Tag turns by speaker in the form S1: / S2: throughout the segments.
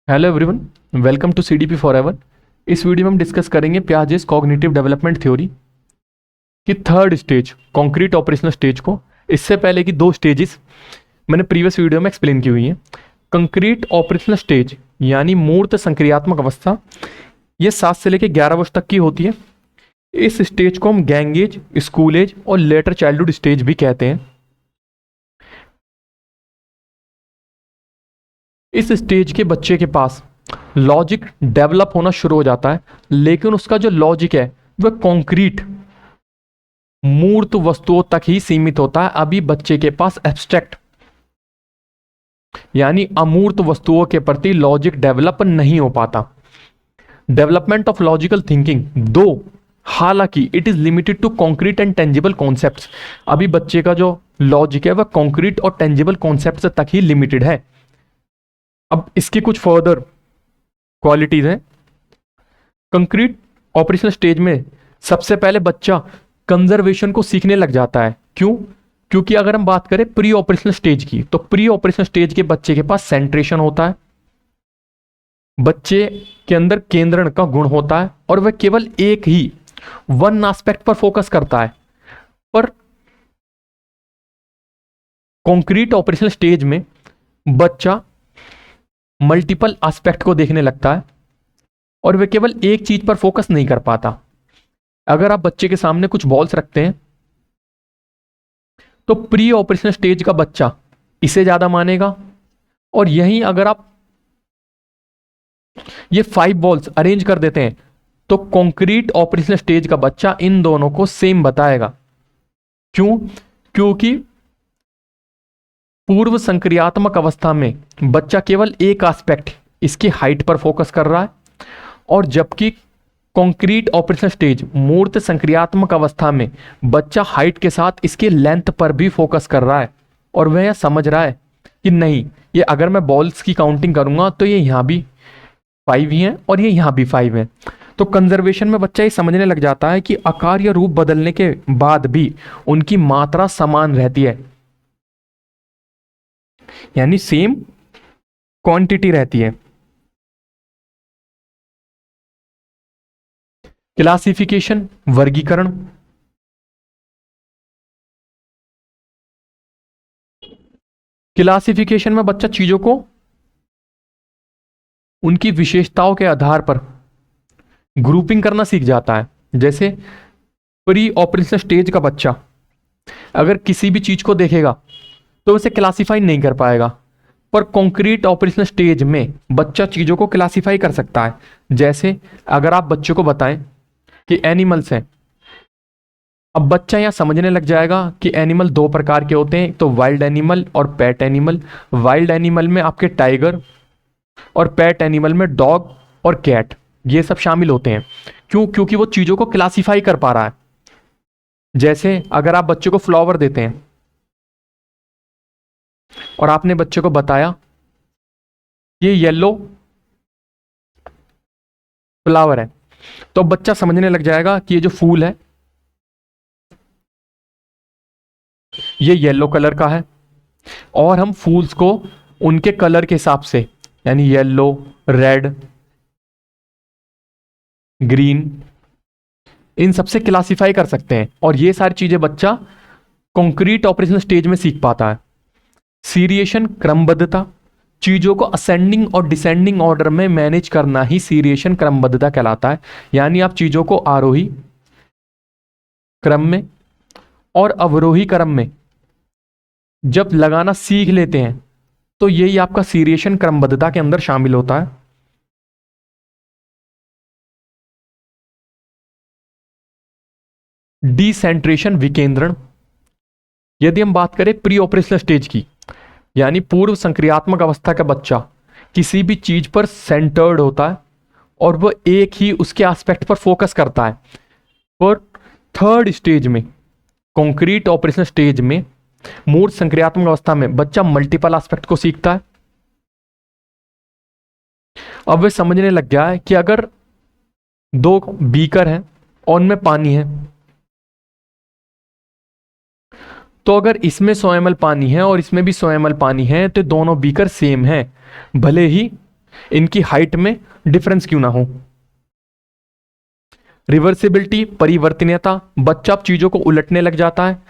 S1: Hello everyone, welcome to CDP forever. इस video में हम डिस्कस करेंगे पियाजेस कॉग्निटिव डेवलपमेंट थ्योरी की third stage concrete operational stage को। इससे पहले की दो स्टेजेस मैंने प्रीवियस वीडियो में एक्सप्लेन की हुई हैं। कंक्रीट ऑपरेशनल स्टेज यानी मूर्त संक्रियात्मक अवस्था, ये 7 से लेकर 11 वर्ष तक की होती है। इस स्टेज को हम गैंग एज, स्कूल एज और लेटर चाइल्डहुड स्टेज भी कहते हैं। इस स्टेज के बच्चे के पास लॉजिक डेवलप होना शुरू हो जाता है, लेकिन उसका जो लॉजिक है वह कॉन्क्रीट मूर्त वस्तुओं तक ही सीमित होता है। अभी बच्चे के पास एब्स्ट्रैक्ट यानी अमूर्त वस्तुओं के प्रति लॉजिक डेवलप नहीं हो पाता। डेवलपमेंट ऑफ लॉजिकल थिंकिंग दो, हालांकि it is limited to concrete and tangible concepts. अभी बच्चे का जो लॉजिक है वह कॉन्क्रीट और टेंजिबल कॉन्सेप्ट्स तक ही लिमिटेड है। अब इसकी कुछ फर्दर क्वालिटीज हैं। कंक्रीट ऑपरेशनल स्टेज में सबसे पहले बच्चा कंजर्वेशन को सीखने लग जाता है। क्यों? क्योंकि अगर हम बात करें प्री ऑपरेशनल स्टेज की, तो प्री ऑपरेशनल स्टेज के बच्चे के पास सेंट्रेशन होता है, बच्चे के अंदर केंद्रण का गुण होता है और वह केवल एक ही वन एस्पेक्ट पर फोकस करता है। पर कॉन्क्रीट ऑपरेशनल स्टेज में बच्चा मल्टीपल एस्पेक्ट को देखने लगता है और वह केवल एक चीज पर फोकस नहीं कर पाता। अगर आप बच्चे के सामने कुछ बॉल्स रखते हैं तो प्री ऑपरेशनल स्टेज का बच्चा इसे ज्यादा मानेगा, और यहीं अगर आप ये 5 बॉल्स अरेंज कर देते हैं तो कॉन्क्रीट ऑपरेशनल स्टेज का बच्चा इन दोनों को सेम बताएगा। क्यों? क्योंकि पूर्व संक्रियात्मक अवस्था में बच्चा केवल एक एस्पेक्ट, इसकी हाइट पर फोकस कर रहा है, और जबकि कॉन्क्रीट ऑपरेशनल स्टेज मूर्त संक्रियात्मक अवस्था में बच्चा हाइट के साथ इसके लेंथ पर भी फोकस कर रहा है, और वह यह समझ रहा है कि नहीं, ये अगर मैं बॉल्स की काउंटिंग करूंगा तो ये यहां भी 5 ही हैं और ये यहां भी 5 हैं। तो कंजर्वेशन में बच्चा ये समझने लग जाता है कि आकार या रूप बदलने के बाद भी उनकी मात्रा समान रहती है, यानी सेम क्वांटिटी रहती है। क्लासिफिकेशन, वर्गीकरण। क्लासिफिकेशन में बच्चा चीजों को उनकी विशेषताओं के आधार पर ग्रुपिंग करना सीख जाता है। जैसे प्री ऑपरेशनल स्टेज का बच्चा अगर किसी भी चीज को देखेगा तो उसे क्लासिफाई नहीं कर पाएगा, पर कॉन्क्रीट ऑपरेशनल स्टेज में बच्चा चीजों को क्लासिफाई कर सकता है। जैसे अगर आप बच्चों को बताएं कि एनिमल्स हैं, अब बच्चा यहां समझने लग जाएगा कि एनिमल 2 प्रकार के होते हैं, तो वाइल्ड एनिमल और पेट एनिमल। वाइल्ड एनिमल में आपके टाइगर और पेट एनिमल में डॉग और कैट, ये सब शामिल होते हैं। क्यों? क्योंकि वो चीजों को क्लासिफाई कर पा रहा है। जैसे अगर आप बच्चे को फ्लावर देते हैं और आपने बच्चे को बताया ये येलो फ्लावर है, तो बच्चा समझने लग जाएगा कि ये जो फूल है ये येलो कलर का है, और हम फूल्स को उनके कलर के हिसाब से यानी येलो, रेड, ग्रीन, इन सबसे क्लासिफाई कर सकते हैं। और ये सारी चीजें बच्चा कॉन्क्रीट ऑपरेशनल स्टेज में सीख पाता है। सीरिएशन, क्रमबद्धता, चीजों को असेंडिंग और डिसेंडिंग ऑर्डर में मैनेज करना ही सीरिएशन क्रमबद्धता कहलाता है। यानी आप चीजों को आरोही क्रम में और अवरोही क्रम में जब लगाना सीख लेते हैं तो यही आपका सीरिएशन क्रमबद्धता के अंदर शामिल होता है। डिसेंट्रेशन, विकेंद्रण। यदि हम बात करें प्री ऑपरेशनल स्टेज की, यानी पूर्व संक्रियात्मक अवस्था का बच्चा किसी भी चीज पर सेंटर्ड होता है और वह एक ही उसके एस्पेक्ट पर फोकस करता है। पर थर्ड स्टेज में, कॉन्क्रीट ऑपरेशनल स्टेज में, मूर्त संक्रियात्मक अवस्था में बच्चा मल्टीपल एस्पेक्ट को सीखता है। अब वह समझने लग गया है कि अगर 2 बीकर हैं और उनमें पानी है, तो अगर इसमें 100 ml पानी है और इसमें भी 100 ml पानी है तो दोनों बीकर सेम हैं, भले ही इनकी हाइट में डिफरेंस क्यों ना हो। रिवर्सिबिलिटी, परिवर्तनीयता, बच्चा अब चीजों को उलटने लग जाता है।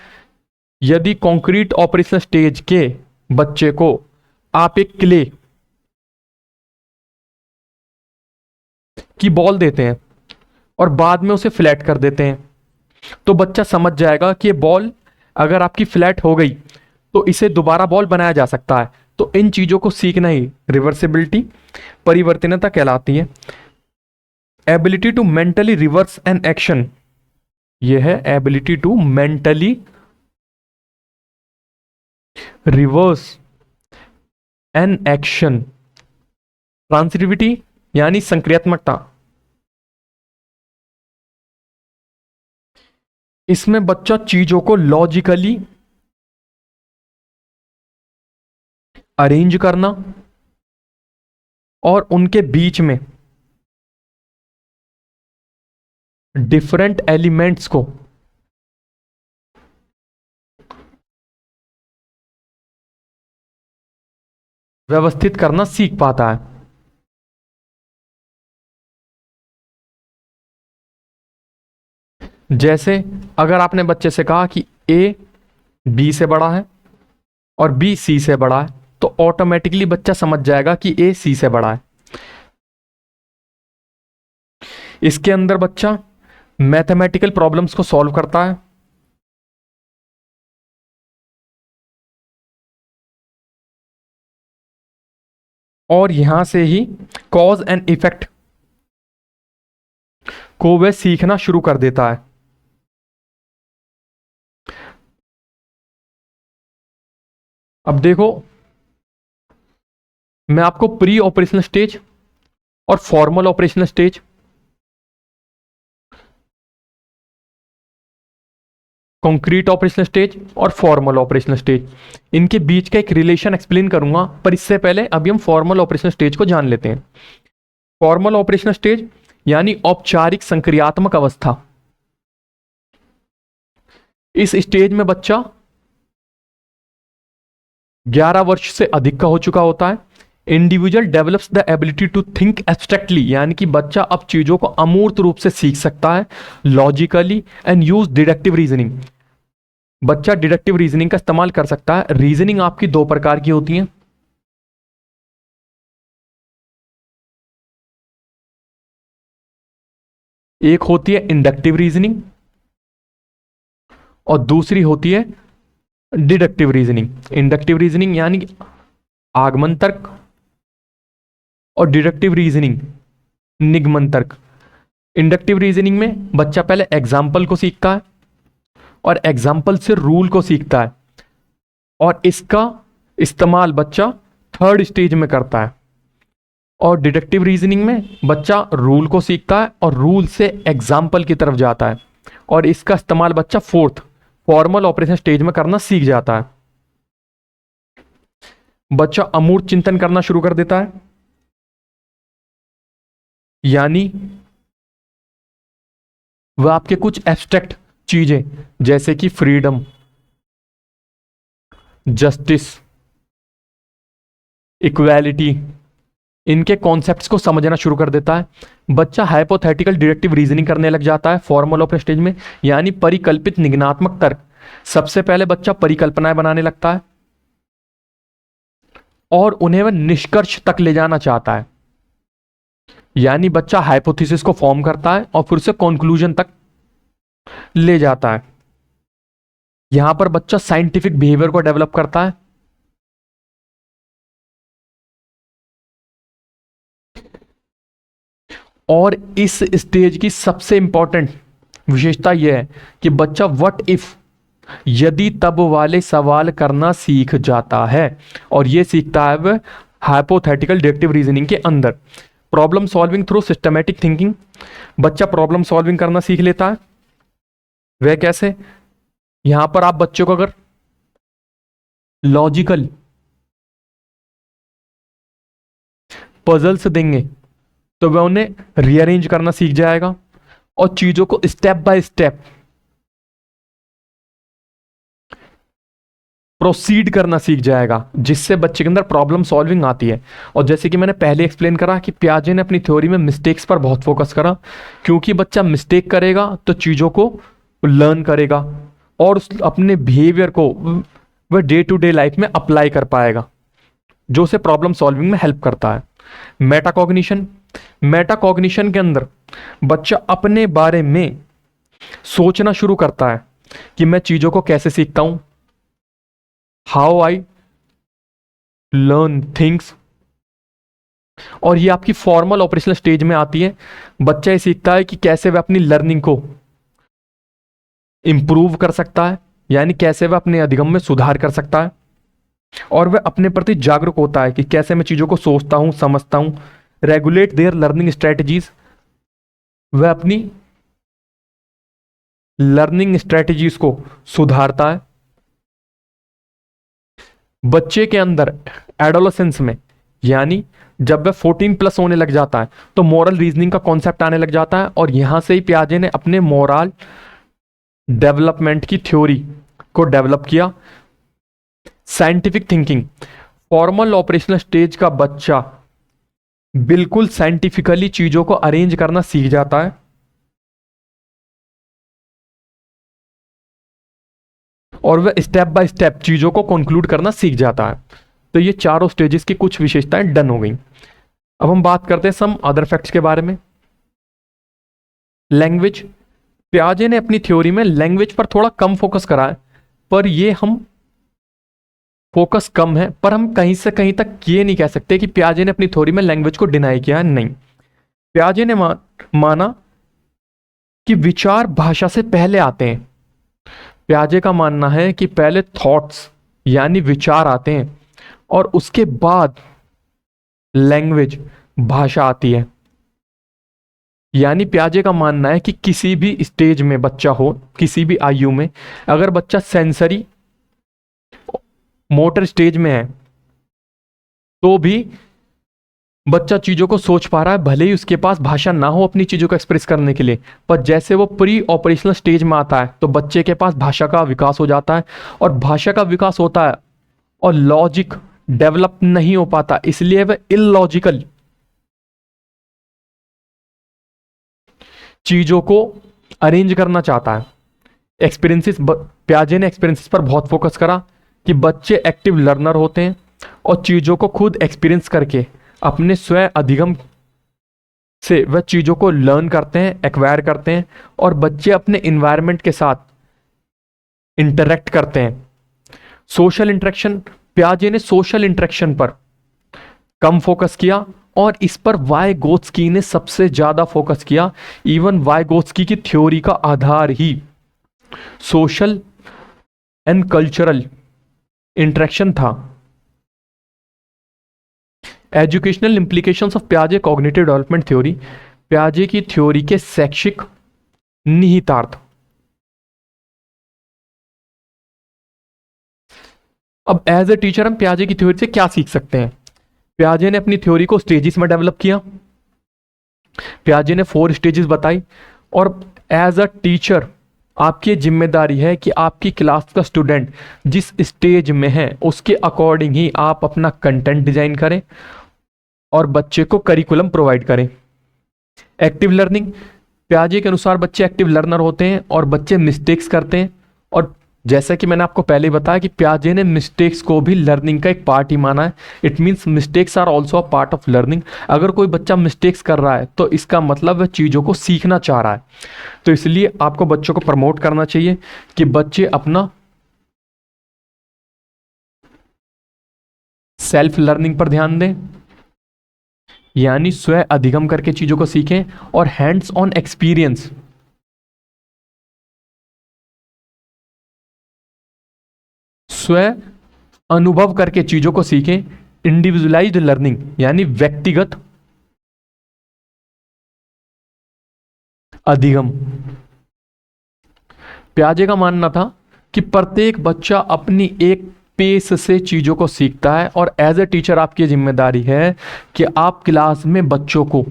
S1: यदि कॉन्क्रीट ऑपरेशनल स्टेज के बच्चे को आप एक क्ले की बॉल देते हैं और बाद में उसे फ्लैट कर देते हैं, तो बच्चा समझ जाएगा कि ये बॉल अगर आपकी फ्लैट हो गई तो इसे दोबारा बॉल बनाया जा सकता है। तो इन चीजों को सीखना ही रिवर्सिबिलिटी, परिवर्तनीयता कहलाती है। Ability to mentally reverse an action, यह है ability to mentally reverse an action. Transitivity यानी संक्रियात्मकता, इसमें बच्चा चीजों को लॉजिकली अरेंज करना और उनके बीच में डिफरेंट एलिमेंट्स को व्यवस्थित करना सीख पाता है। जैसे अगर आपने बच्चे से कहा कि ए बी से बड़ा है और बी सी से बड़ा है, तो ऑटोमेटिकली बच्चा समझ जाएगा कि ए सी से बड़ा है। इसके अंदर बच्चा मैथमेटिकल प्रॉब्लम्स को सॉल्व करता है। और यहां से ही कॉज एंड इफेक्ट को वह सीखना शुरू कर देता है। अब देखो, मैं आपको प्री ऑपरेशनल स्टेज और formal operational stage, concrete operational stage और फॉर्मल ऑपरेशनल स्टेज, इनके बीच का एक रिलेशन एक्सप्लेन करूंगा। पर इससे पहले अभी हम फॉर्मल ऑपरेशनल स्टेज को जान लेते हैं। फॉर्मल ऑपरेशनल स्टेज यानी औपचारिक संक्रियात्मक अवस्था। इस स्टेज में बच्चा 11 वर्ष से अधिक का हो चुका होता है। Individual develops the ability to think abstractly, यानी कि बच्चा अब चीजों को अमूर्त रूप से सीख सकता है, logically and use deductive reasoning. बच्चा डिडक्टिव रीजनिंग का इस्तेमाल कर सकता है। रीजनिंग आपकी दो प्रकार की होती है, एक होती है इंडक्टिव रीजनिंग और दूसरी होती है डिडक्टिव रीजनिंग। इंडक्टिव रीजनिंग यानी कि आगमन तर्क और डिडक्टिव रीजनिंग निगमन तर्क। इंडक्टिव रीजनिंग में बच्चा पहले एग्जाम्पल को सीखता है और एग्जाम्पल से रूल को सीखता है, और इसका इस्तेमाल बच्चा थर्ड स्टेज में करता है। और डिडक्टिव रीजनिंग में बच्चा रूल को सीखता है और रूल से एग्जाम्पल की तरफ जाता है, और इसका इस्तेमाल बच्चा फोर्थ फॉर्मल ऑपरेशन स्टेज में करना सीख जाता है। बच्चा अमूर्त चिंतन करना शुरू कर देता है, यानी वह आपके कुछ एब्स्ट्रैक्ट चीजें जैसे कि फ्रीडम, जस्टिस, इक्वालिटी, इनके कॉन्सेप्ट्स को समझना शुरू कर देता है। बच्चा हाइपोथेटिकल डिडक्टिव रीजनिंग करने लग जाता है फॉर्मल ऑपरेशन स्टेज में, यानी परिकल्पित निगमनात्मक तर्क। सबसे पहले बच्चा परिकल्पनाएं बनाने लगता है और उन्हें वह निष्कर्ष तक ले जाना चाहता है, यानी बच्चा हाइपोथेसिस को फॉर्म करता है और फिर उसे कंक्लूजन तक ले जाता है। यहां पर बच्चा साइंटिफिक बिहेवियर को डेवलप करता है। और इस स्टेज की सबसे इंपॉर्टेंट विशेषता यह है कि बच्चा व्हाट इफ, यदि तब वाले सवाल करना सीख जाता है, और यह सीखता है वह हाइपोथेटिकल डिडक्टिव रीजनिंग के अंदर। Problem solving through systematic thinking, बच्चा प्रॉब्लम सॉल्विंग करना सीख लेता है। वह कैसे? यहां पर आप बच्चों को अगर लॉजिकल पजल्स देंगे तो वह उन्हें रीअरेंज करना सीख जाएगा और चीजों को स्टेप बाय स्टेप प्रोसीड करना सीख जाएगा, जिससे बच्चे के अंदर प्रॉब्लम सॉल्विंग आती है। और जैसे कि मैंने पहले एक्सप्लेन करा कि पियाजे ने अपनी थ्योरी में मिस्टेक्स पर बहुत फोकस करा, क्योंकि बच्चा मिस्टेक करेगा तो चीज़ों को लर्न करेगा और उस अपने बिहेवियर को वह डे टू डे लाइफ में अप्लाई कर पाएगा, जो उसे प्रॉब्लम सॉल्विंग में हेल्प करता है। मेटाकॉग्निशन, मेटाकॉग्निशन के अंदर बच्चा अपने बारे में सोचना शुरू करता है कि मैं चीज़ों को कैसे सीखता हूं, हाउ आई लर्न थिंग्स। और ये आपकी फॉर्मल ऑपरेशनल स्टेज में आती है। बच्चा ये सीखता है कि कैसे वह अपनी लर्निंग को इंप्रूव कर सकता है, यानी कैसे वह अपने अधिगम में सुधार कर सकता है, और वह अपने प्रति जागरूक होता है कि कैसे मैं चीज़ों को सोचता हूं, समझता हूं। रेगुलेट देयर लर्निंग स्ट्रेटजीज, वह अपनी लर्निंग स्ट्रेटजीज को सुधारता है। बच्चे के अंदर एडोलेसेंस में, यानी जब वह 14 प्लस होने लग जाता है, तो मॉरल रीजनिंग का कॉन्सेप्ट आने लग जाता है, और यहां से ही पियाजे ने अपने मोरल डेवलपमेंट की थ्योरी को डेवलप किया। Scientific thinking, formal operational stage का बच्चा बिल्कुल साइंटिफिकली चीजों को अरेंज करना सीख जाता है, और वह स्टेप बाय स्टेप चीजों को कंक्लूड करना सीख जाता है। तो ये चारों स्टेजेस की कुछ विशेषताएं डन हो गई। अब हम बात करते हैं सम अदर फैक्ट्स के बारे में। लैंग्वेज, पियाजे ने अपनी थ्योरी में लैंग्वेज पर थोड़ा कम फोकस करा है, पर ये हम फोकस कम है, पर हम कहीं से कहीं तक ये नहीं कह सकते कि पियाजे ने अपनी थ्योरी में लैंग्वेज को डिनाई किया है। नहीं, पियाजे ने माना कि विचार भाषा से पहले आते हैं। पियाजे का मानना है कि पहले थॉट्स यानी विचार आते हैं, और उसके बाद लैंग्वेज भाषा आती है। यानी पियाजे का मानना है कि किसी भी स्टेज में बच्चा हो, किसी भी आयु में, अगर बच्चा सेंसरी मोटर स्टेज में है, तो भी बच्चा चीजों को सोच पा रहा है, भले ही उसके पास भाषा ना हो अपनी चीजों को एक्सप्रेस करने के लिए। पर जैसे वो प्री ऑपरेशनल स्टेज में आता है, तो बच्चे के पास भाषा का विकास हो जाता है, और भाषा का विकास होता है और लॉजिक डेवलप नहीं हो पाता, इसलिए वह इलॉजिकल चीजों को अरेंज करना चाहता है। एक्सपीरियंसेस, पियाजे ने एक्सपीरियंसेस पर बहुत फोकस करा कि बच्चे एक्टिव लर्नर होते हैं और चीजों को खुद एक्सपीरियंस करके अपने स्वयं अधिगम से वह चीजों को लर्न करते हैं, एक्वायर करते हैं, और बच्चे अपने इन्वायरमेंट के साथ इंटरेक्ट करते हैं। सोशल इंटरेक्शन, पियाजे ने सोशल इंटरेक्शन पर कम फोकस किया, और इस पर वाइगोत्स्की ने सबसे ज्यादा फोकस किया। इवन वाइगोत्स्की की थ्योरी का आधार ही सोशल एंड कल्चरल इंटरेक्शन था। एजुकेशनल इंप्लीकेशंस ऑफ पियाजे कॉग्निटिव डेवलपमेंट थ्योरी, पियाजे की थ्योरी के शैक्षिक निहितार्थ। अब एज ए टीचर हम पियाजे की थ्योरी से क्या सीख सकते हैं? पियाजे ने अपनी थ्योरी को स्टेजेस में डेवलप किया। पियाजे ने 4 स्टेजेस बताई, और एज अ टीचर आपकी जिम्मेदारी है कि आपकी क्लास का स्टूडेंट जिस स्टेज में है उसके अकॉर्डिंग ही आप अपना कंटेंट डिजाइन करें और बच्चे को करिकुलम प्रोवाइड करें। एक्टिव लर्निंग, पियाजे के अनुसार बच्चे एक्टिव लर्नर होते हैं और बच्चे मिस्टेक्स करते हैं, और जैसा कि मैंने आपको पहले बताया कि पियाजे ने मिस्टेक्स को भी लर्निंग का एक पार्ट ही माना है। It means mistakes are also a part of learning. अगर कोई बच्चा मिस्टेक्स कर रहा है तो इसका मतलब वह चीज़ों को सीखना चाह रहा है। तो इसलिए आपको बच्चों को प्रमोट करना चाहिए कि बच्चे अपना सेल्फ लर्निंग पर ध्यान दें, यानी स्वयं अधिगम करके चीज़ों को सीखें, और हैंड्स ऑन एक्सपीरियंस, स्वयं अनुभव करके चीजों को सीखें। इंडिविजुअलाइज्ड लर्निंग, यानी व्यक्तिगत अधिगम। पियाजे का मानना था कि प्रत्येक बच्चा अपनी एक पेस से चीजों को सीखता है, और एज ए टीचर आपकी जिम्मेदारी है कि आप क्लास में बच्चों को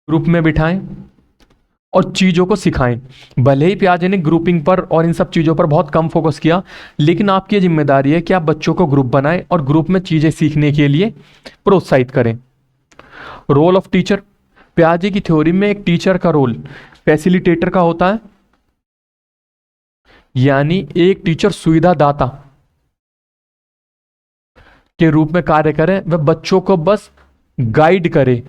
S1: ग्रुप में बिठाएं और चीज़ों को सिखाएं। भले ही पियाजे ने ग्रुपिंग पर और इन सब चीज़ों पर बहुत कम फोकस किया, लेकिन आपकी ये जिम्मेदारी है कि आप बच्चों को ग्रुप बनाएं और ग्रुप में चीज़ें सीखने के लिए प्रोत्साहित करें। रोल ऑफ टीचर, पियाजे की थ्योरी में एक टीचर का रोल फैसिलिटेटर का होता है, यानी एक टीचर सुविधादाता के रूप में कार्य करे, वह बच्चों को बस गाइड करे,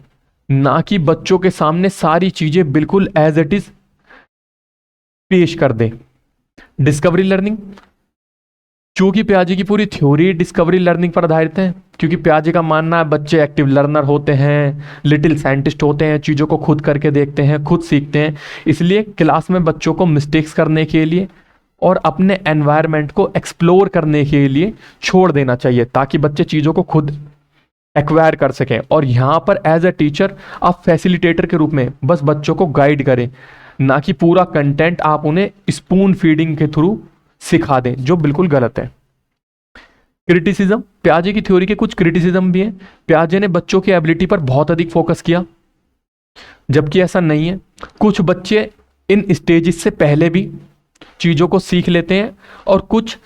S1: ना कि बच्चों के सामने सारी चीजें बिल्कुल एज इट इज पेश कर दे। डिस्कवरी लर्निंग, चूंकि पियाजे की पूरी थ्योरी डिस्कवरी लर्निंग पर आधारित है, क्योंकि पियाजे का मानना है बच्चे एक्टिव लर्नर होते हैं, लिटिल साइंटिस्ट होते हैं, चीज़ों को खुद करके देखते हैं, खुद सीखते हैं, इसलिए क्लास में बच्चों को मिस्टेक्स करने के लिए और अपने एनवायरनमेंट को एक्सप्लोर करने के लिए छोड़ देना चाहिए, ताकि बच्चे चीज़ों को खुद एक्वायर कर सकें। और यहाँ पर एज ए टीचर आप फैसिलिटेटर के रूप में बस बच्चों को गाइड करें, ना कि पूरा कंटेंट आप उन्हें स्पून फीडिंग के थ्रू सिखा दें, जो बिल्कुल गलत है। क्रिटिसिज्म, पियाजे की थ्योरी के कुछ क्रिटिसिज्म भी हैं। पियाजे ने बच्चों की एबिलिटी पर बहुत अधिक फोकस किया, जबकि ऐसा नहीं है। कुछ बच्चे इन स्टेजेस से पहले भी चीजों को सीख लेते हैं और कुछ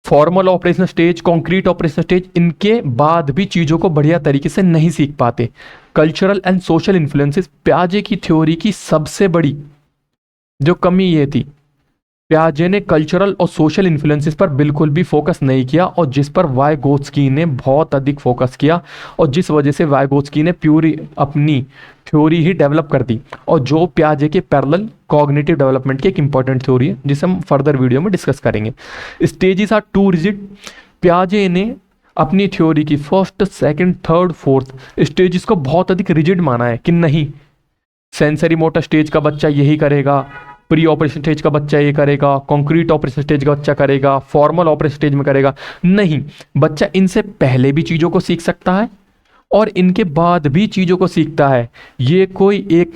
S1: formal operation stage, concrete operation stage, इनके बाद भी चीजों को बढ़िया तरीके से नहीं सीख पाते। कल्चरल एंड सोशल इन्फ्लुएंसेस, पियाजे की थ्योरी की सबसे बड़ी जो कमी ये थी, पियाजे ने कल्चरल और सोशल इन्फ्लुएंसेस पर बिल्कुल भी फोकस नहीं किया, और जिस पर वाइगोत्स्की ने बहुत अधिक फोकस किया, और जिस वजह से वाइगोत्स्की ने प्यूरी अपनी थ्योरी ही डेवलप कर दी, और जो पियाजे के पैरेलल कॉग्निटिव डेवलपमेंट की एक इंपॉर्टेंट थ्योरी है, जिसे हम फर्दर वीडियो में डिस्कस करेंगे। स्टेजेस आर टू रिजिड, पियाजे ने अपनी थ्योरी की first, second, third, fourth stages को बहुत अधिक रिजिड माना है कि नहीं, सेंसरी मोटर स्टेज का बच्चा यही करेगा, प्री ऑपरेशन स्टेज का बच्चा ये करेगा, कॉन्क्रीट ऑपरेशन स्टेज का बच्चा करेगा, फॉर्मल ऑपरेशन स्टेज में करेगा। नहीं, बच्चा इनसे पहले भी चीज़ों को सीख सकता है और इनके बाद भी चीज़ों को सीखता है। ये कोई एक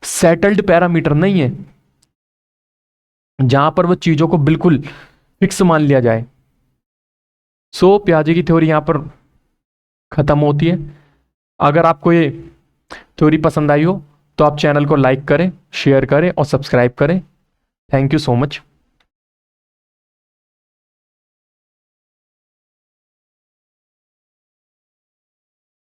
S1: सेटल्ड पैरामीटर नहीं है जहां पर वो चीज़ों को बिल्कुल फिक्स मान लिया जाए। सो पियाजे की थ्योरी यहां पर खत्म होती है। अगर आपको ये थ्योरी पसंद आई हो तो आप चैनल को लाइक करें, शेयर करें और सब्सक्राइब करें। Thank you so much.